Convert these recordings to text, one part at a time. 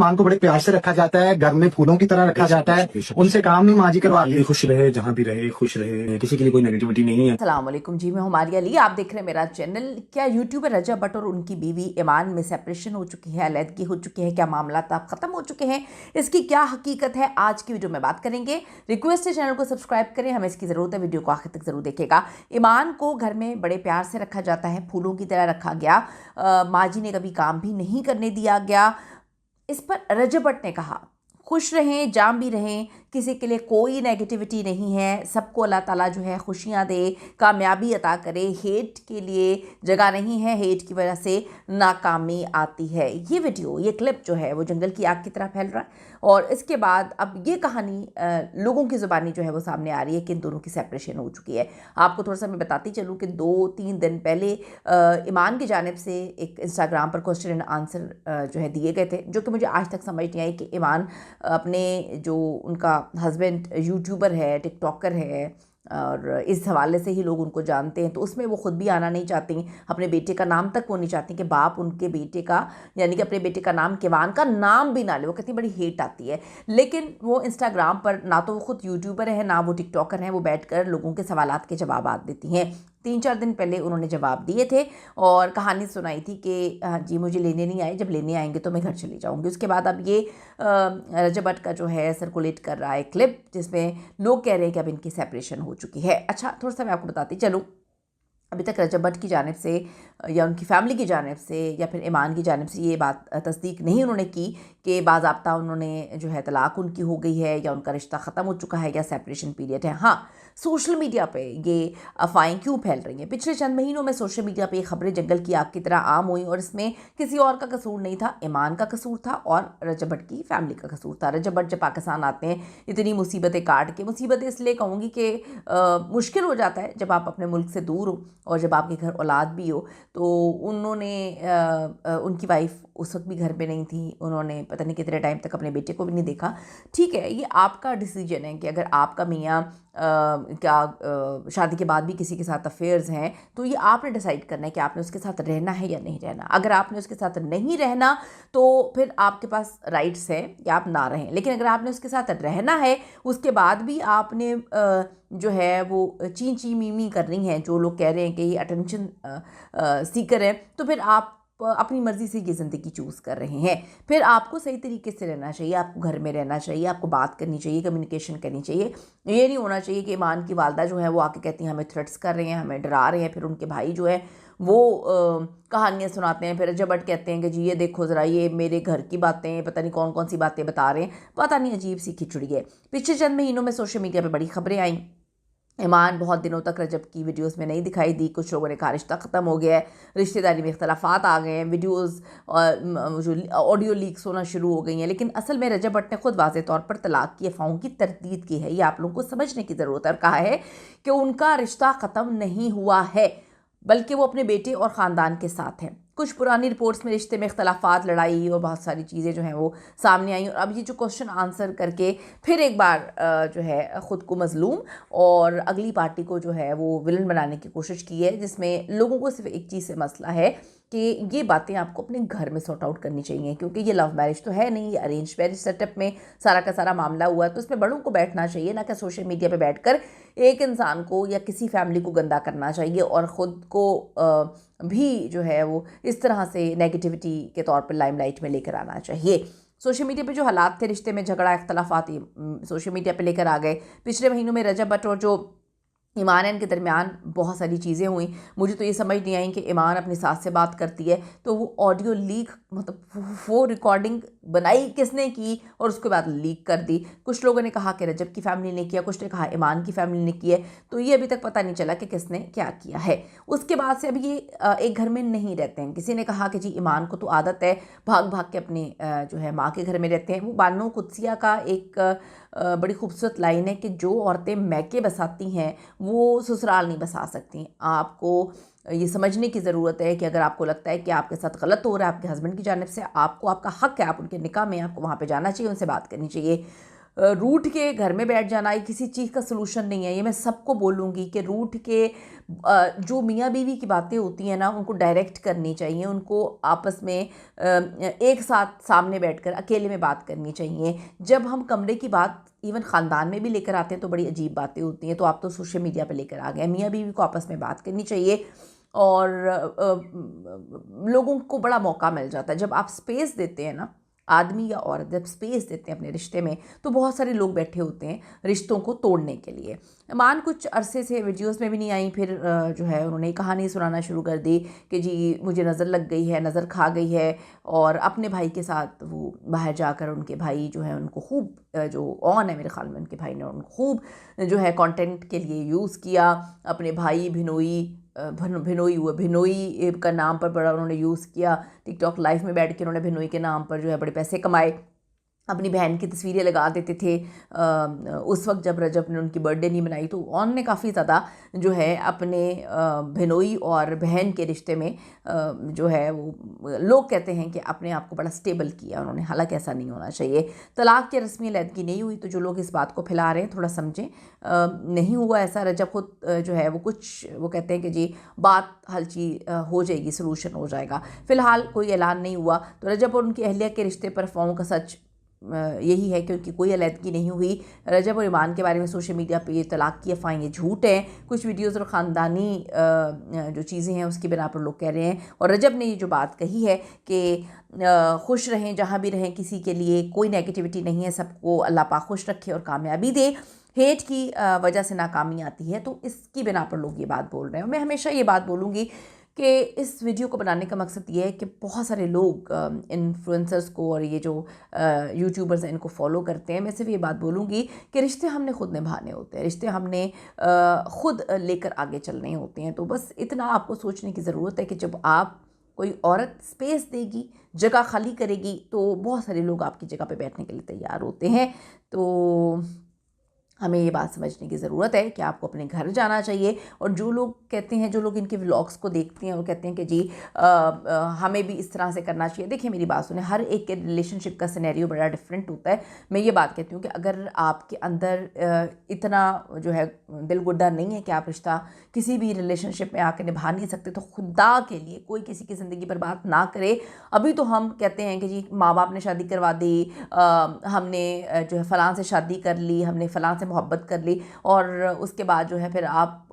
ईमान को बड़े प्यार से रखा जाता है, घर में फूलों की तरह रखा जाता है, उनसे काम नहीं माँ जी करवाती। खुश रहे, जहाँ भी रहे खुश रहे, किसी के लिए कोई नेगेटिविटी नहीं है। अस्सलाम वालेकुम जी, मैं हूं मारिया अली। आप देख रहे हैं मेरा चैनल। क्या यूट्यूबर रजब भट्ट और उनकी बीवी ईमान में सेपरेशन हो चुकी है, अलहदगी हो चुकी है? क्या मामला अब खत्म हो चुके हैं? इसकी क्या हकीकत है, आज की वीडियो में बात करेंगे। रिक्वेस्ट है चैनल को सब्सक्राइब करें, हमें इसकी ज़रूरत है। वीडियो को आखिर तक ज़रूर देखेगा। ईमान को घर में बड़े प्यार से रखा जाता है, फूलों की तरह रखा गया। माँ जी ने कभी काम भी नहीं करने दिया गया। इस पर रजब भट्ट ने कहा, खुश रहें, जाम भी रहें, किसी के लिए कोई नेगेटिविटी नहीं है, सबको अल्लाह ताला जो है खुशियाँ दे, कामयाबी अता करे। हेट के लिए जगह नहीं है, हेट की वजह से नाकामी आती है। ये वीडियो, ये क्लिप जो है वो जंगल की आग की तरह फैल रहा है और इसके बाद अब ये कहानी लोगों की ज़ुबानी जो है वो सामने आ रही है कि इन दोनों की सेपरेशन हो चुकी है। आपको थोड़ा सा मैं बताती चलूँ कि 2-3 दिन पहले ईमान की जानिब से एक इंस्टाग्राम पर क्वेश्चन एंड आंसर जो है दिए गए थे, जो कि मुझे आज तक समझ नहीं आई कि ईमान अपने जो उनका हस्बैंड यूट्यूबर है, टिकटॉकर है और इस हवाले से ही लोग उनको जानते हैं, तो उसमें वो ख़ुद भी आना नहीं चाहती। अपने बेटे का नाम तक वो नहीं चाहती कि बाप उनके बेटे का, यानी कि अपने बेटे का नाम, किवान का नाम भी ना ले। वो कहती बड़ी हेट आती है। लेकिन वो इंस्टाग्राम पर ना तो वो खुद यूट्यूबर है, ना वो टिकटॉकर हैं, वो बैठकर लोगों के सवालात के जवाब देती हैं। 3-4 दिन पहले उन्होंने जवाब दिए थे और कहानी सुनाई थी कि जी मुझे लेने नहीं आए, जब लेने आएंगे तो मैं घर चली जाऊंगी। उसके बाद अब ये रजब भट्ट का जो है सर्कुलेट कर रहा है क्लिप, जिसमें लोग कह रहे हैं कि अब इनकी सेपरेशन हो चुकी है। अच्छा, थोड़ा सा मैं आपको बताती चलूँ। अभी तक रजब भट्ट की जानिब से या उनकी फैमिली की जानिब से या फिर ईमान की जानिब से ये बात तस्दीक नहीं उन्होंने की कि बाज़ाब्ता उन्होंने जो है तलाक उनकी हो गई है या उनका रिश्ता ख़त्म हो चुका है या सेपरेशन पीरियड है। हाँ, सोशल मीडिया पे ये अफवाहें क्यों फैल रही हैं? पिछले चंद महीनों में सोशल मीडिया पे ये खबरें जंगल की आग की तरह आम हुई और इसमें किसी और का कसूर नहीं था, ईमान का कसूर था और रजब भट्ट की फैमिली का कसूर था। रजब भट्ट जब पाकिस्तान आते हैं इतनी मुसीबतें काट के, मुसीबतें इसलिए कहूँगी कि मुश्किल हो जाता है जब आप अपने मुल्क से दूर हो और जब आपके घर औलाद भी हो। तो उन्होंने उनकी वाइफ उस वक्त भी घर पे नहीं थी, उन्होंने पता नहीं कितने टाइम तक अपने बेटे को भी नहीं देखा। ठीक है, ये आपका डिसीजन है कि अगर आपका मियाँ शादी के बाद भी किसी के साथ अफेयर्स हैं तो ये आपने डिसाइड करना है कि आपने उसके साथ रहना है या नहीं रहना। अगर आपने उसके साथ नहीं रहना तो फिर आपके पास राइट्स हैं कि आप ना रहें, लेकिन अगर आपने उसके साथ रहना है, उसके बाद भी आपने जो है वो ची ची मी मी करनी है, जो लोग कह रहे हैं कि ये अटेंशन सीकर है, तो फिर आप अपनी मर्ज़ी से ये ज़िंदगी चूज़ कर रहे हैं। फिर आपको सही तरीके से रहना चाहिए, आपको घर में रहना चाहिए, आपको बात करनी चाहिए, कम्युनिकेशन करनी चाहिए। ये नहीं होना चाहिए कि ईमान की वालदा जो है वो आके कहती हैं हमें थ्रेट्स कर रहे हैं, हमें डरा रहे हैं, फिर उनके भाई जो है वो कहानियाँ सुनाते हैं। फिर रजब भट्ट कहते हैं कि जी ये देखो ज़रा, ये मेरे घर की बातें, पता नहीं कौन कौन सी बातें बता रहे हैं, पता नहीं अजीब सी खिचड़ी है। पिछले चंद महीनों में सोशल मीडिया पर बड़ी खबरें आई। ईमान बहुत दिनों तक रजब की वीडियोस में नहीं दिखाई दी। कुछ लोगों ने कहा रिश्ता ख़त्म हो गया है, रिश्तेदारी में इख्तलाफात आ गए हैं, वीडियोस और जो ऑडियो लीक्स होना शुरू हो गई हैं। लेकिन असल में रजब भट्ट ने खुद वाज़ेह तौर पर तलाक की अफवाहों की तरदीद की है। ये आप लोगों को समझने की ज़रूरत है और कहा है कि उनका रिश्ता ख़त्म नहीं हुआ है, बल्कि वो अपने बेटे और ख़ानदान के साथ हैं। कुछ पुरानी रिपोर्ट्स में रिश्ते में इख्तलाफात, लड़ाई और बहुत सारी चीज़ें जो हैं वो सामने आई और अब ये जो क्वेश्चन आंसर करके फिर एक बार जो है ख़ुद को मज़लूम और अगली पार्टी को जो है वो विलन बनाने की कोशिश की है, जिसमें लोगों को सिर्फ एक चीज़ से मसला है कि ये बातें आपको अपने घर में सॉर्ट आउट करनी चाहिए, क्योंकि ये लव मैरिज तो है नहीं, ये अरेंज मैरिज सेटअप में सारा का सारा मामला हुआ है। तो इसमें बड़ों को बैठना चाहिए, ना कि सोशल मीडिया पे बैठकर एक इंसान को या किसी फैमिली को गंदा करना चाहिए और ख़ुद को भी जो है वो इस तरह से नेगेटिविटी के तौर पर लाइमलाइट में लेकर आना चाहिए। सोशल मीडिया पे जो हालात थे, रिश्ते में झगड़ा, इख्तलाफात सोशल मीडिया पे लेकर आ गए। पिछले महीनों में रजब भट्ट और जो ईमान के दरमियान बहुत सारी चीज़ें हुई। मुझे तो ये समझ नहीं आई कि ईमान अपनी सास से बात करती है तो वो ऑडियो लीक, मतलब वो रिकॉर्डिंग बनाई किसने की और उसके बाद लीक कर दी। कुछ लोगों ने कहा कि रजब की फैमिली ने किया, कुछ ने कहा ईमान की फैमिली ने किया, तो ये अभी तक पता नहीं चला कि किसने क्या किया है। उसके बाद से अभी ये एक घर में नहीं रहते हैं। किसी ने कहा कि जी ईमान को तो आदत है भाग भाग के अपने जो है माँ के घर में रहते हैं। वो बानो कुद्सिया का एक बड़ी खूबसूरत लाइन है कि जो औरतें मैके बसाती हैं वो ससुराल नहीं बसा सकती। आपको ये समझने की ज़रूरत है कि अगर आपको लगता है कि आपके साथ गलत हो रहा है आपके हस्बैंड की जानिब से, आपको आपका हक है, आप उनके निकाह में, आपको वहाँ पे जाना चाहिए, उनसे बात करनी चाहिए। रूठ के घर में बैठ जाना ये किसी चीज़ का सलूशन नहीं है। ये मैं सबको बोलूँगी कि रूठ के जो मियाँ बीवी की बातें होती हैं ना, उनको डायरेक्ट करनी चाहिए, उनको आपस में एक साथ सामने बैठकर अकेले में बात करनी चाहिए। जब हम कमरे की बात इवन ख़ानदान में भी लेकर आते हैं तो बड़ी अजीब बातें होती हैं, तो आप तो सोशल मीडिया पे लेकर आ गए। मियाँ बीवी को आपस में बात करनी चाहिए और लोगों को बड़ा मौका मिल जाता है जब आप स्पेस देते हैं ना। आदमी या औरत जब स्पेस देते हैं अपने रिश्ते में तो बहुत सारे लोग बैठे होते हैं रिश्तों को तोड़ने के लिए। मान कुछ अरसे से वीडियोस में भी नहीं आई, फिर जो है उन्होंने कहानी सुनाना शुरू कर दी कि जी मुझे नज़र लग गई है, नज़र खा गई है, और अपने भाई के साथ वो बाहर जाकर उनके भाई जो है उनको खूब जो ऑन है मेरे ख्याल में उनके भाई ने उनको खूब जो है कंटेंट के लिए यूज़ किया। अपने भाई भिनोई का नाम पर बड़ा उन्होंने यूज़ किया। टिकटॉक लाइव में बैठ के उन्होंने भिनोई के नाम पर जो है बड़े पैसे कमाए। अपनी बहन की तस्वीरें लगा देते थे उस वक्त जब रजब ने उनकी बर्थडे नहीं मनाई, तो ऑन ने काफ़ी ज़्यादा जो है अपने भिनोई और बहन के रिश्ते में जो है वो लोग कहते हैं कि अपने आप को बड़ा स्टेबल किया उन्होंने, हालांकि ऐसा नहीं होना चाहिए। तलाक की रस्मी अलहदगी नहीं हुई, तो जो लोग इस बात को फैला रहे हैं थोड़ा समझें, नहीं हुआ ऐसा। रजब खुद जो है वो कहते हैं कि जी बात हल्ची हो जाएगी, सोलूशन हो जाएगा। फ़िलहाल कोई ऐलान नहीं हुआ। तो रजब और उनकी अहलिया के रिश्ते पर अफवाहों का सच यही है क्योंकि कोई अलहदगी नहीं हुई। रजब और ईमान के बारे में सोशल मीडिया पे ये तलाक की अफवाहें ये झूठ हैं। कुछ वीडियोज़ और ख़ानदानी जो चीज़ें हैं उसकी बिना पर लोग कह रहे हैं। और रजब ने ये जो बात कही है कि खुश रहें जहाँ भी रहें, किसी के लिए कोई नेगेटिविटी नहीं है, सबको अल्लाह पाक खुश रखे और कामयाबी दे। हेट की वजह से नाकामी आती है, तो इसकी बिना पर लोग ये बात बोल रहे हैं। मैं हमेशा ये बात बोलूँगी कि इस वीडियो को बनाने का मकसद ये है कि बहुत सारे लोग इन्फ्लुएंसर्स को और ये जो यूट्यूबर्स हैं इनको फॉलो करते हैं। मैं सिर्फ ये बात बोलूँगी कि रिश्ते हमने खुद निभाने होते हैं, रिश्ते हमने खुद लेकर आगे चलने होते हैं। तो बस इतना आपको सोचने की ज़रूरत है कि जब आप कोई औरत स्पेस देगी, जगह खाली करेगी, तो बहुत सारे लोग आपकी जगह पे बैठने के लिए तैयार होते हैं। तो हमें ये बात समझने की ज़रूरत है कि आपको अपने घर जाना चाहिए। और जो लोग कहते हैं, जो लोग इनके व्लॉग्स को देखते हैं और कहते हैं कि जी हमें भी इस तरह से करना चाहिए, देखिए मेरी बात सुने, हर एक के रिलेशनशिप का सिनेरियो बड़ा डिफरेंट होता है। मैं ये बात कहती हूँ कि अगर आपके अंदर इतना जो है दिल गुड्डा नहीं है कि आप रिश्ता किसी भी रिलेशनशिप में आकर निभा नहीं सकते, तो खुदा के लिए कोई किसी की ज़िंदगी पर बात ना करे। अभी तो हम कहते हैं कि जी माँ बाप ने शादी करवा दी, हमने जो है फ़लाँ से शादी कर ली, हमने फ़लाँ से मोहब्बत कर ली, और उसके बाद जो है फिर आप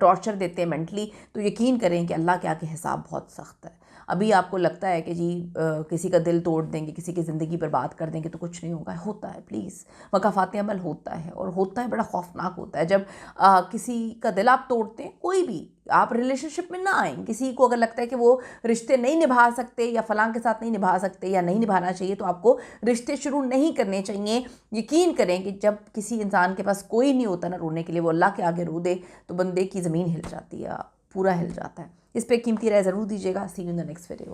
टॉर्चर देते हैं मेंटली, तो यकीन करें कि अल्लाह के आगे हिसाब बहुत सख्त है। अभी आपको लगता है कि जी किसी का दिल तोड़ देंगे, किसी की ज़िंदगी पर बात कर देंगे तो कुछ नहीं होगा। होता है, प्लीज़, वक़ाफ़ात अमल होता है, और होता है बड़ा खौफनाक होता है जब किसी का दिल आप तोड़ते हैं। कोई भी आप रिलेशनशिप में ना आए, किसी को अगर लगता है कि वो रिश्ते नहीं निभा सकते या फ़लाँ के साथ नहीं निभा सकते या नहीं निभाना चाहिए, तो आपको रिश्ते शुरू नहीं करने चाहिए। यकीन करें कि जब किसी इंसान के पास कोई नहीं होता ना रोने के लिए, वो अल्लाह के आगे रो दे तो बंदे की ज़मीन हिल जाती है, पूरा हिल जाता है। इस पे कीमती राय ज़रूर दीजिएगा। See you in the next video.